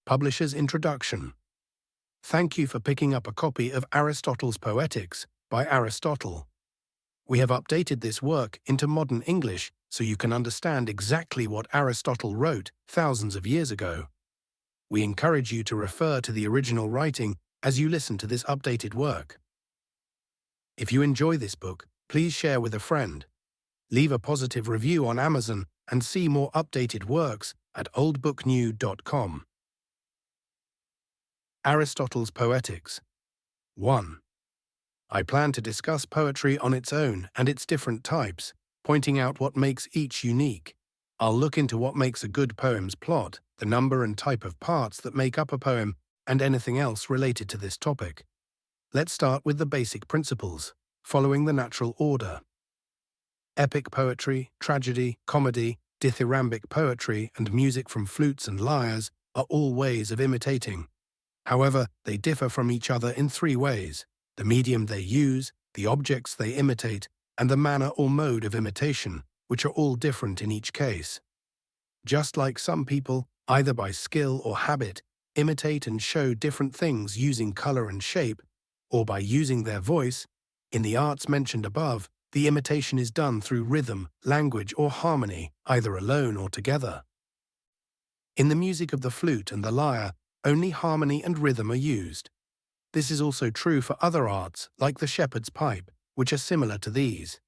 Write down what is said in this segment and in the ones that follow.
Publisher's Introduction. Thank you for picking up a copy of Aristotle's Poetics by Aristotle. We have updated this work into modern English so you can understand exactly what Aristotle wrote thousands of years ago. We encourage you to refer to the original writing as you listen to this updated work. If you enjoy this book, please share with a friend. Leave a positive review on Amazon and see more updated works at oldbooknew.com. Aristotle's Poetics. 1. I plan to discuss poetry on its own and its different types, pointing out what makes each unique. I'll look into what makes a good poem's plot, the number and type of parts that make up a poem, and anything else related to this topic. Let's start with the basic principles, following the natural order. Epic poetry, tragedy, comedy, dithyrambic poetry, and music from flutes and lyres are all ways of imitating. However, they differ from each other in three ways: the medium they use, the objects they imitate, and the manner or mode of imitation, which are all different in each case. Just like some people, either by skill or habit, imitate and show different things using color and shape, or by using their voice, in the arts mentioned above, the imitation is done through rhythm, language, or harmony, either alone or together. In the music of the flute and the lyre, only harmony and rhythm are used. This is also true for other arts, like the shepherd's pipe, which are similar to these.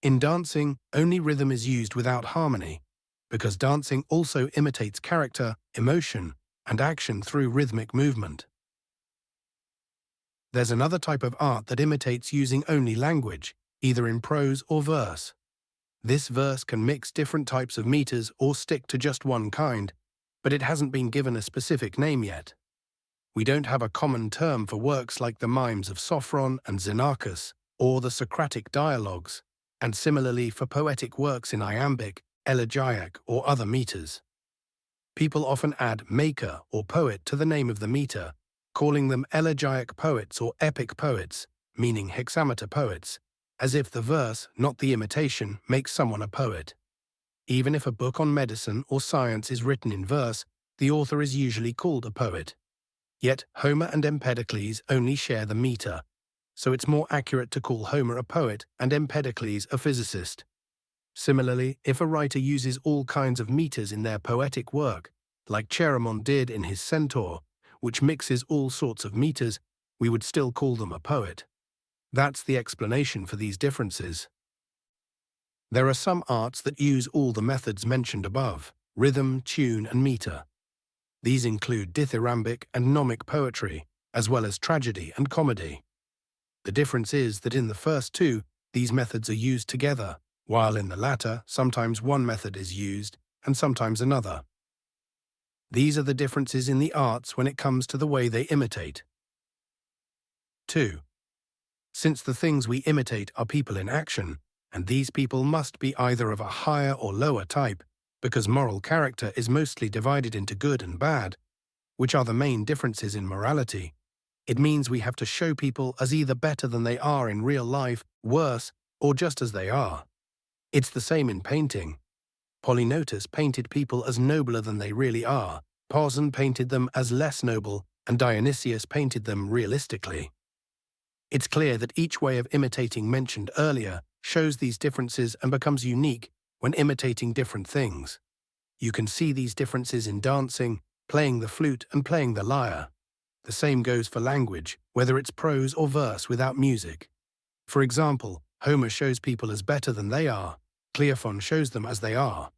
In dancing, only rhythm is used without harmony, because dancing also imitates character, emotion, and action through rhythmic movement. There's another type of art that imitates using only language, either in prose or verse. This verse can mix different types of meters or stick to just one kind, but it hasn't been given a specific name yet. We don't have a common term for works like the mimes of Sophron and Xenarchus, or the Socratic dialogues, and similarly for poetic works in iambic, elegiac, or other meters. People often add maker or poet to the name of the meter, calling them elegiac poets or epic poets, meaning hexameter poets, as if the verse, not the imitation, makes someone a poet. Even if a book on medicine or science is written in verse, the author is usually called a poet. Yet Homer and Empedocles only share the meter, so it's more accurate to call Homer a poet and Empedocles a physicist. Similarly, if a writer uses all kinds of meters in their poetic work, like Chaeremon did in his Centaur, which mixes all sorts of meters, we would still call them a poet. That's the explanation for these differences. There are some arts that use all the methods mentioned above: rhythm, tune, and meter. These include dithyrambic and gnomic poetry, as well as tragedy and comedy. The difference is that in the first two, these methods are used together, while in the latter, sometimes one method is used and sometimes another. These are the differences in the arts when it comes to the way they imitate. 2. Since the things we imitate are people in action, and these people must be either of a higher or lower type, because moral character is mostly divided into good and bad, which are the main differences in morality, it means we have to show people as either better than they are in real life, worse, or just as they are. It's the same in painting. Polygnotus painted people as nobler than they really are, Poson painted them as less noble, and Dionysius painted them realistically. It's clear that each way of imitating mentioned earlier shows these differences and becomes unique when imitating different things. You can see these differences in dancing, playing the flute, and playing the lyre. The same goes for language, whether it's prose or verse without music. For example, Homer shows people as better than they are. Cleophon shows them as they are.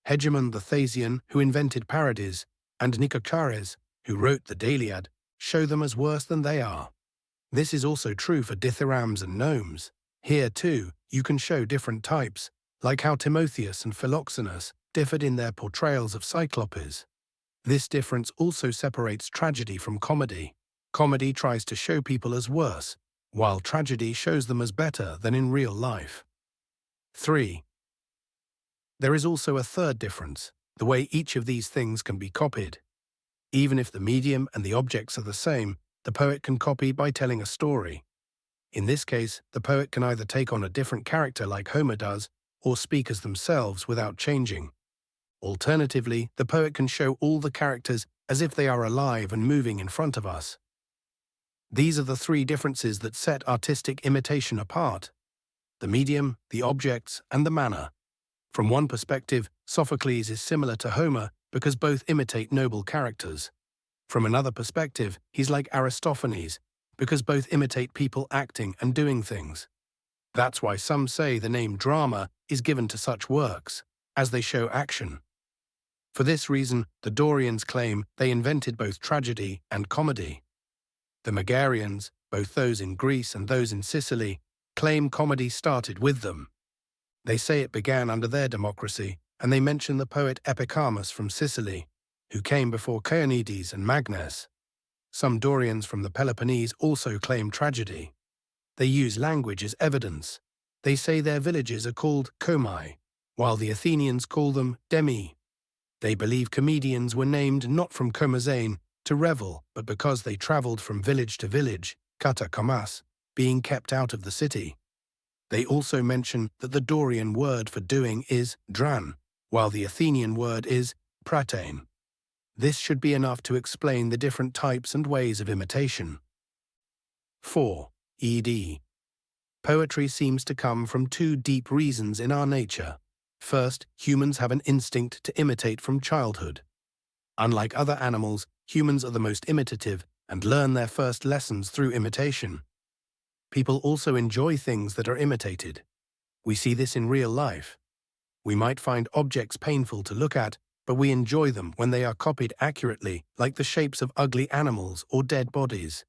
Hegemon the Thasian, who invented parodies, and Nicochares, who wrote the Deliad, show them as worse than they are. This is also true for dithyrambs and gnomes. Here, too, you can show different types, like how Timotheus and Philoxenus differed in their portrayals of Cyclopes. This difference also separates tragedy from comedy. Comedy tries to show people as worse, while tragedy shows them as better than in real life. 3. There is also a third difference, the way each of these things can be copied. Even if the medium and the objects are the same, the poet can copy by telling a story. In this case, the poet can either take on a different character like Homer does, or speak as themselves without changing. Alternatively, the poet can show all the characters as if they are alive and moving in front of us. These are the three differences that set artistic imitation apart: the medium, the objects, and the manner. From one perspective, Sophocles is similar to Homer because both imitate noble characters. From another perspective, he's like Aristophanes because both imitate people acting and doing things. That's why some say the name drama is given to such works, as they show action. For this reason, the Dorians claim they invented both tragedy and comedy. The Megarians, both those in Greece and those in Sicily, claim comedy started with them. They say it began under their democracy, and they mention the poet Epicharmus from Sicily, who came before Chionides and Magnes. Some Dorians from the Peloponnese also claim tragedy. They use language as evidence. They say their villages are called komai, while the Athenians call them demi. They believe comedians were named not from komazane, to revel, but because they travelled from village to village, kata komas, being kept out of the city. They also mention that the Dorian word for doing is dran, while the Athenian word is pratein. This should be enough to explain the different types and ways of imitation. 4. ED. Poetry seems to come from two deep reasons in our nature. First, humans have an instinct to imitate from childhood. Unlike other animals, humans are the most imitative and learn their first lessons through imitation. People also enjoy things that are imitated. We see this in real life. We might find objects painful to look at, but we enjoy them when they are copied accurately, like the shapes of ugly animals or dead bodies.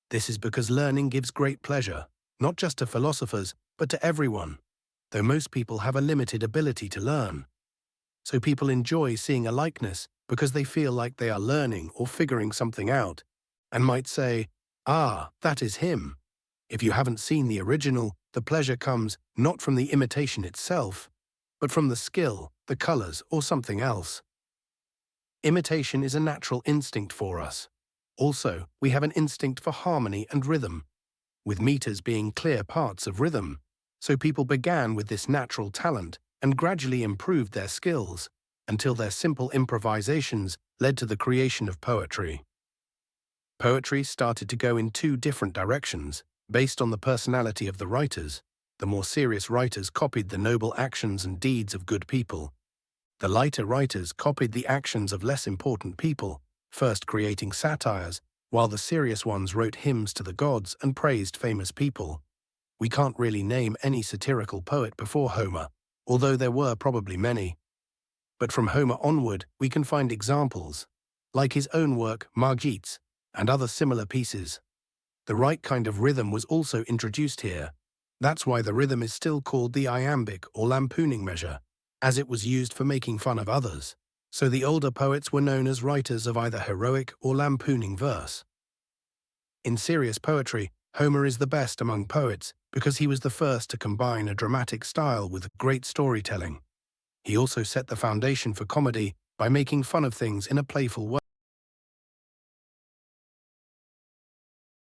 This is because learning gives great pleasure, not just to philosophers, but to everyone, though most people have a limited ability to learn. So people enjoy seeing a likeness because they feel like they are learning or figuring something out, and might say, "Ah, that is him." If you haven't seen the original, the pleasure comes not from the imitation itself, but from the skill, the colors, or something else. Imitation is a natural instinct for us. Also, we have an instinct for harmony and rhythm, with meters being clear parts of rhythm. So people began with this natural talent and gradually improved their skills, until their simple improvisations led to the creation of poetry. Poetry started to go in two different directions, based on the personality of the writers. The more serious writers copied the noble actions and deeds of good people. The lighter writers copied the actions of less important people, first creating satires, while the serious ones wrote hymns to the gods and praised famous people. We can't really name any satirical poet before Homer, although there were probably many. But from Homer onward, we can find examples, like his own work Margites, and other similar pieces. The right kind of rhythm was also introduced here. That's why the rhythm is still called the iambic or lampooning measure, as it was used for making fun of others. So the older poets were known as writers of either heroic or lampooning verse. In serious poetry, Homer is the best among poets because he was the first to combine a dramatic style with great storytelling. He also set the foundation for comedy by making fun of things in a playful way.